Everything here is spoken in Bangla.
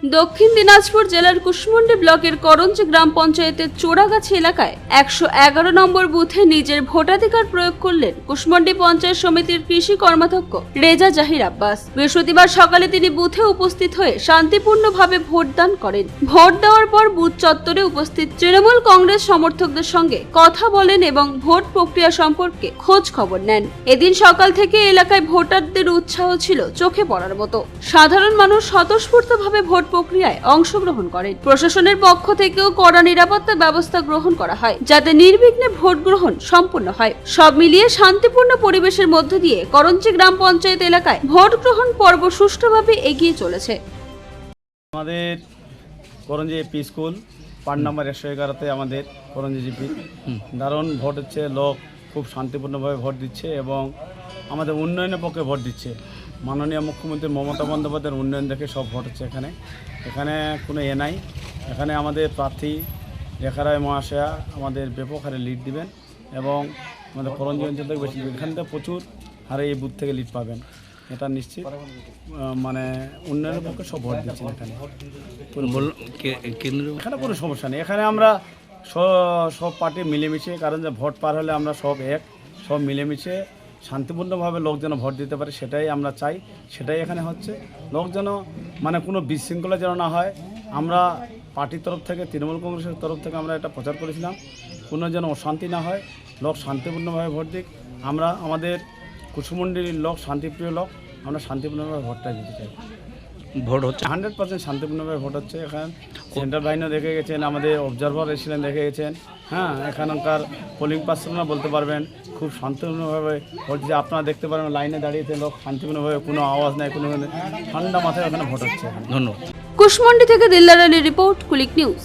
দক্ষিণ দিনাজপুর জেলার কুশমন্ডি ব্লকের করঞ্জি গ্রাম পঞ্চায়েতের চোরাগাছি এলাকায় 111 নম্বর বুথে নিজের ভোটাধিকার প্রয়োগ করলেন কুশমন্ডি পঞ্চায়েত সমিতির কৃষি কর্মাধ্যক্ষ রেজা জাহির আব্বাস। বৃহস্পতিবার সকালে তিনি বুথে উপস্থিত হয়ে শান্তিপূর্ণভাবে ভোটদান করেন। ভোট দেওয়ার পর বুথ চত্বরে উপস্থিত তৃণমূল কংগ্রেস সমর্থকদের সঙ্গে কথা বলেন এবং ভোট প্রক্রিয়া সম্পর্কে খোঁজ খবর নেন। এদিন সকাল থেকে এলাকায় ভোটারদের উৎসাহ ছিল চোখে পড়ার মতো। সাধারণ মানুষ স্বতঃস্ফূর্তভাবে ভোট প্রক্রিয়ায় অংশগ্রহণ করেন। প্রশাসনের পক্ষ থেকেও কড়া নিরাপত্তা ব্যবস্থা গ্রহণ করা হয় যাতে নির্বিঘ্নে ভোট গ্রহণ সম্পূর্ণ হয়। সব মিলিয়ে শান্তিপূর্ণ পরিবেশের মধ্য দিয়ে করঞ্জি গ্রাম পঞ্চায়েত এলাকায় ভোট গ্রহণ পর্ব সুষ্ঠুভাবে এগিয়ে চলেছে। আমাদের Karanji AP school part number 111-তে আমাদের করঞ্জি জিপি দারুণ ভোট হচ্ছে। লোক খুব শান্তিপূর্ণভাবে ভোট দিচ্ছে এবং আমাদের উন্নয়নের পক্ষে ভোট দিচ্ছে। মাননীয় মুখ্যমন্ত্রী মমতা বন্দ্যোপাধ্যায়ের উন্নয়ন দেখে সব ভোট হচ্ছে। এখানে কোনো নাই। এখানে আমাদের প্রার্থী রেখা রায় মহাশয়া আমাদের ব্যাপক হারে লিড দিবেন এবং আমাদের করঞ্জি অঞ্চল থেকে বেশি এখান থেকে প্রচুর হারে এই বুথ থেকে লিড পাবেন, এটা নিশ্চিত। মানে উন্নয়নের পক্ষে সব ভোট দিচ্ছেন এখানে। এখানে কোনো সমস্যা নেই। এখানে আমরা সব পার্টি মিলেমিশে, কারণ যে ভোট পার হলে আমরা সব মিলেমিশে শান্তিপূর্ণভাবে লোক যেন ভোট দিতে পারে সেটাই আমরা চাই, সেটাই এখানে হচ্ছে। লোক যেন মানে কোনো বিশৃঙ্খলা যেন না হয়। আমরা পার্টির তরফ থেকে, তৃণমূল কংগ্রেসের তরফ থেকে আমরা এটা প্রচার করেছিলাম, কোনো যেন অশান্তি না হয়, লোক শান্তিপূর্ণভাবে ভোট দিক। আমরা আমাদের কুশমন্ডির লোক শান্তিপ্রিয় লোক, আমরা শান্তিপূর্ণভাবে ভোটটা দিতে চাই। ভোট হচ্ছে 100% শান্তিপূর্ণভাবে ভোট হচ্ছে। এখানে সেন্টার বাহিনীও দেখে গেছেন, আমাদের অবজারভার এসেছিলেন, দেখে গেছেন। হ্যাঁ, এখানকার পোলিং পার্সনরা বলতে পারবেন খুব শান্তিপূর্ণভাবে ভোট দিচ্ছে। আপনারা দেখতে পারবেন লাইনে দাঁড়িয়েছে লোক শান্তিপূর্ণভাবে, কোনো আওয়াজ নেই, কোনো ঠান্ডা মাথায় ওখানে ভোট হচ্ছে। ধন্যবাদ। কুশমন্ডি থেকে দিলদার আলীর রিপোর্ট, কুলিক নিউজ।